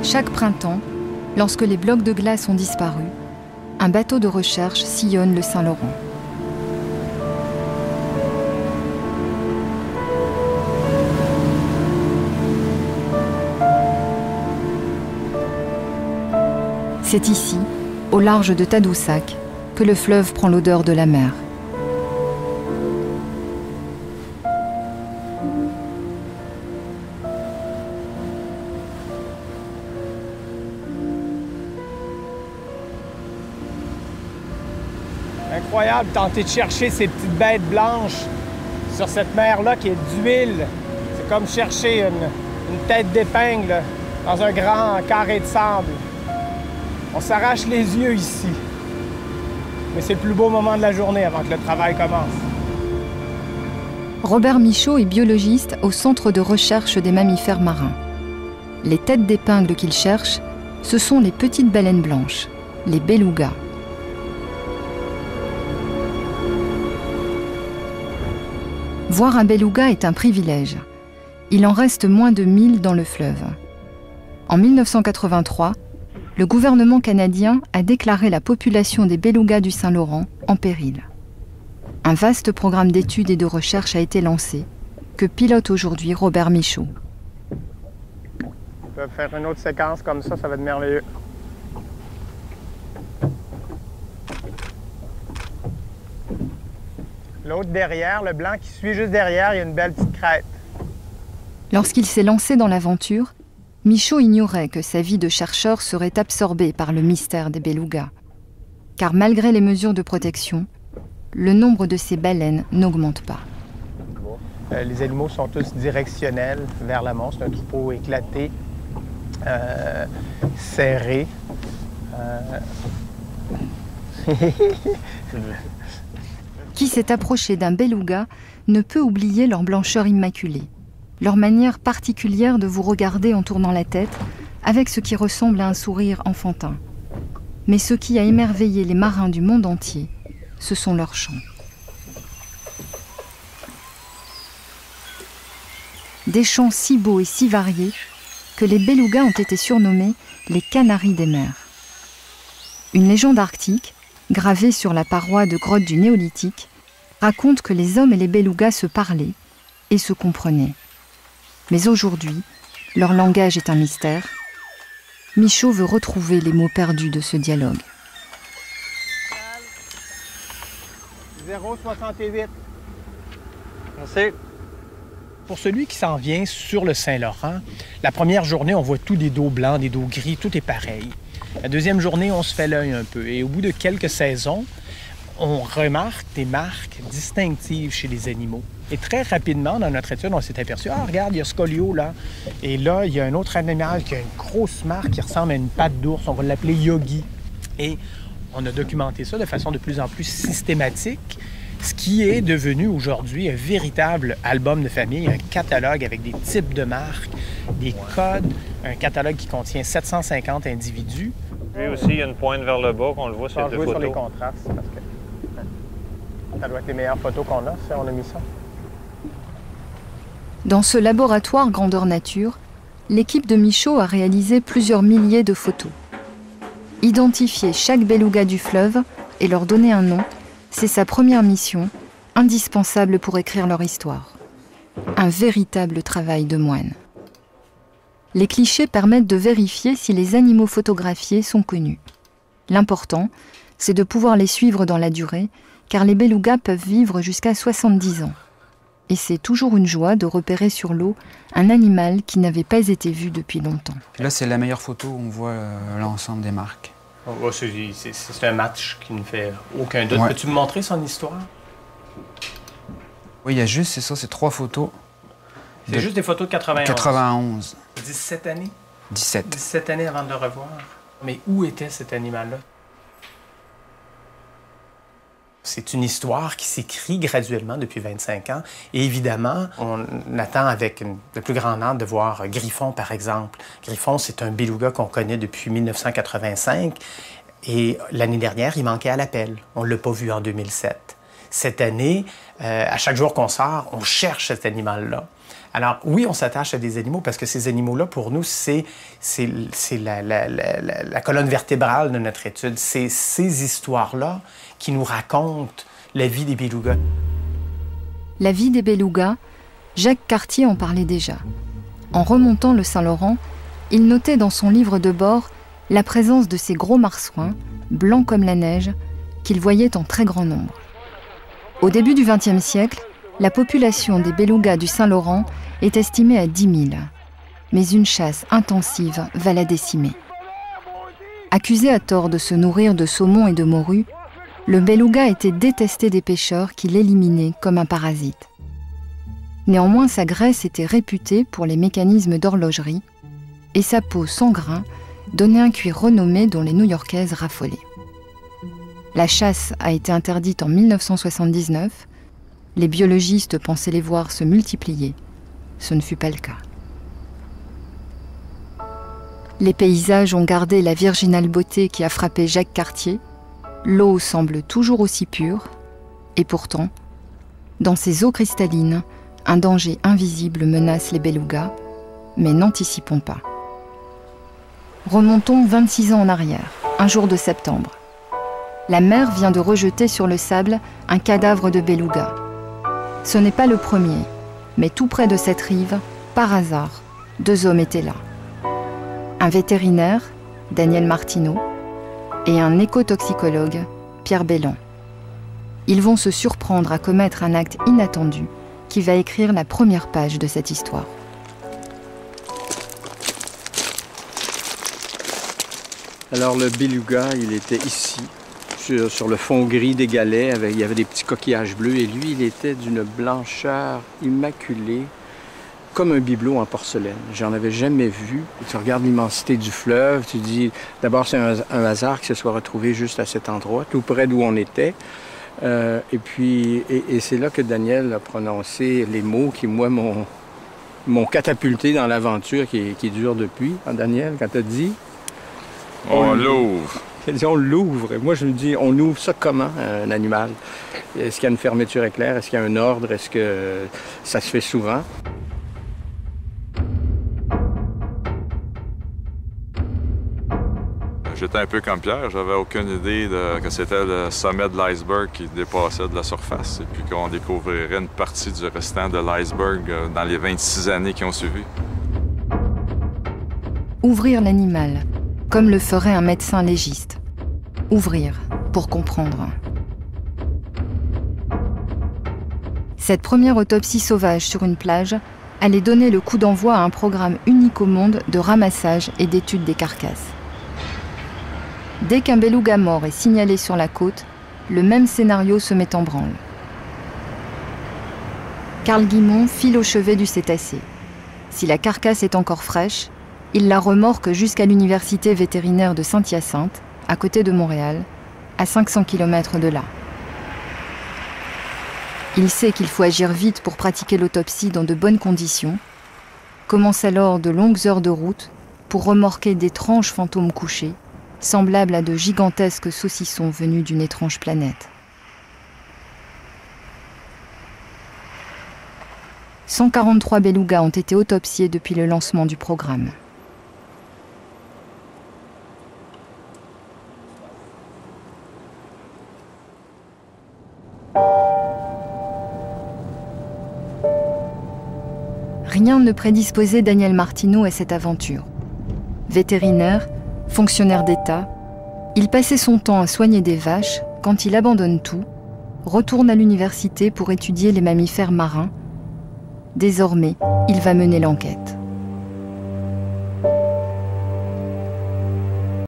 Chaque printemps, lorsque les blocs de glace ont disparu, un bateau de recherche sillonne le Saint-Laurent. C'est ici, au large de Tadoussac, que le fleuve prend l'odeur de la mer. Incroyable, tenter de chercher ces petites bêtes blanches sur cette mer-là qui est d'huile. C'est comme chercher une tête d'épingle dans un grand carré de sable. On s'arrache les yeux ici. Mais c'est le plus beau moment de la journée avant que le travail commence. Robert Michaud est biologiste au Centre de recherche des mammifères marins. Les têtes d'épingle qu'il cherche, ce sont les petites baleines blanches, les belugas. Voir un beluga est un privilège. Il en reste moins de 1000 dans le fleuve. En 1983, le gouvernement canadien a déclaré la population des belugas du Saint-Laurent en péril. Un vaste programme d'études et de recherche a été lancé, que pilote aujourd'hui Robert Michaud. On peut faire une autre séquence comme ça va être merveilleux. L'autre derrière, le blanc qui suit juste derrière, il y a une belle petite crête. Lorsqu'il s'est lancé dans l'aventure, Michaud ignorait que sa vie de chercheur serait absorbée par le mystère des belugas. Car malgré les mesures de protection, le nombre de ces baleines n'augmente pas. Les animaux sont tous directionnels vers l'amont. C'est un troupeau éclaté, serré. Qui s'est approché d'un beluga ne peut oublier leur blancheur immaculée, leur manière particulière de vous regarder en tournant la tête, avec ce qui ressemble à un sourire enfantin. Mais ce qui a émerveillé les marins du monde entier, ce sont leurs chants. Des chants si beaux et si variés que les belugas ont été surnommés les canaris des mers. Une légende arctique, gravée sur la paroi de grottes du Néolithique, raconte que les hommes et les belugas se parlaient et se comprenaient. Mais aujourd'hui, leur langage est un mystère. Michaud veut retrouver les mots perdus de ce dialogue. 0,68. Merci. Pour celui qui s'en vient sur le Saint-Laurent, la première journée, on voit tous des dos blancs, des dos gris, tout est pareil. La deuxième journée, on se fait l'œil un peu. Et au bout de quelques saisons, on remarque des marques distinctives chez les animaux. Et très rapidement, dans notre étude, on s'est aperçu, ah, regarde, il y a Scolio, là. Et là, il y a un autre animal qui a une grosse marque qui ressemble à une patte d'ours. On va l'appeler Yogi. Et on a documenté ça de façon de plus en plus systématique, ce qui est devenu aujourd'hui un véritable album de famille, un catalogue avec des types de marques, des codes, un catalogue qui contient 750 individus. Lui aussi, il y a une pointe vers le bas qu'on le voit sur les photos. Sur les contrastes, parce que ça doit être les meilleures photos qu'on a, si on a mis ça. Dans ce laboratoire grandeur nature, l'équipe de Michaud a réalisé plusieurs milliers de photos. Identifier chaque beluga du fleuve et leur donner un nom, c'est sa première mission, indispensable pour écrire leur histoire. Un véritable travail de moine. Les clichés permettent de vérifier si les animaux photographiés sont connus. L'important, c'est de pouvoir les suivre dans la durée, car les belugas peuvent vivre jusqu'à 70 ans. Et c'est toujours une joie de repérer sur l'eau un animal qui n'avait pas été vu depuis longtemps. Là, c'est la meilleure photo où on voit l'ensemble des marques. Oh, c'est un match qui ne fait aucun doute. Ouais. Peux-tu me montrer son histoire? Oui, il y a juste, c'est ça, c'est 3 photos. C'est juste des photos de 91. 91. 17 années? 17. 17 années avant de le revoir. Mais où était cet animal-là? C'est une histoire qui s'écrit graduellement depuis 25 ans. Et évidemment, on attend avec le plus grand hâte de voir Griffon, par exemple. Griffon, c'est un beluga qu'on connaît depuis 1985. Et l'année dernière, il manquait à l'appel. On ne l'a pas vu en 2007. Cette année, à chaque jour qu'on sort, on cherche cet animal-là. Alors oui, on s'attache à des animaux parce que ces animaux-là, pour nous, c'est la colonne vertébrale de notre étude. C'est ces histoires-là qui nous racontent la vie des belugas. La vie des belugas, Jacques Cartier en parlait déjà. En remontant le Saint-Laurent, il notait dans son livre de bord la présence de ces gros marsouins, blancs comme la neige, qu'il voyait en très grand nombre. Au début du XXe siècle, la population des belugas du Saint-Laurent est estimée à 10 000. Mais une chasse intensive va la décimer. Accusé à tort de se nourrir de saumon et de morue, le beluga était détesté des pêcheurs qui l'éliminaient comme un parasite. Néanmoins, sa graisse était réputée pour les mécanismes d'horlogerie et sa peau sans grain donnait un cuir renommé dont les New-Yorkaises raffolaient. La chasse a été interdite en 1979. Les biologistes pensaient les voir se multiplier. Ce ne fut pas le cas. Les paysages ont gardé la virginale beauté qui a frappé Jacques Cartier. L'eau semble toujours aussi pure. Et pourtant, dans ces eaux cristallines, un danger invisible menace les belugas. Mais n'anticipons pas. Remontons 26 ans en arrière, un jour de septembre. La mer vient de rejeter sur le sable un cadavre de beluga. Ce n'est pas le premier, mais tout près de cette rive, par hasard, 2 hommes étaient là. Un vétérinaire, Daniel Martineau, et un écotoxicologue, Pierre Belland. Ils vont se surprendre à commettre un acte inattendu qui va écrire la première page de cette histoire. Alors le beluga, il était ici, sur le fond gris des galets, il y avait des petits coquillages bleus, et lui, il était d'une blancheur immaculée, comme un bibelot en porcelaine. J'en avais jamais vu. Tu regardes l'immensité du fleuve, tu dis, d'abord c'est un hasard qu'il se soit retrouvé juste à cet endroit, tout près d'où on était. Et c'est là que Daniel a prononcé les mots qui, moi, m'ont catapulté dans l'aventure qui dure depuis. Hein, Daniel, quand tu as dit... On l'ouvre. On l'ouvre. Moi, je me dis, on ouvre ça comment, un animal? Est-ce qu'il y a une fermeture éclair? Est-ce qu'il y a un ordre? Est-ce que ça se fait souvent? J'étais un peu comme Pierre. J'avais aucune idée que c'était le sommet de l'iceberg qui dépassait de la surface et puis qu'on découvrirait une partie du restant de l'iceberg dans les 26 années qui ont suivi. Ouvrir l'animal, comme le ferait un médecin légiste. Ouvrir pour comprendre. Cette première autopsie sauvage sur une plage allait donner le coup d'envoi à un programme unique au monde de ramassage et d'étude des carcasses. Dès qu'un beluga mort est signalé sur la côte, le même scénario se met en branle. Carl Guimond file au chevet du cétacé. Si la carcasse est encore fraîche, il la remorque jusqu'à l'université vétérinaire de Saint-Hyacinthe, à côté de Montréal, à 500 km de là. Il sait qu'il faut agir vite pour pratiquer l'autopsie dans de bonnes conditions. Commencent alors de longues heures de route pour remorquer d'étranges fantômes couchés, semblables à de gigantesques saucissons venus d'une étrange planète. 143 belugas ont été autopsiés depuis le lancement du programme. Rien ne prédisposait Daniel Martineau à cette aventure. Vétérinaire, fonctionnaire d'État, il passait son temps à soigner des vaches quand il abandonne tout, retourne à l'université pour étudier les mammifères marins. Désormais, il va mener l'enquête.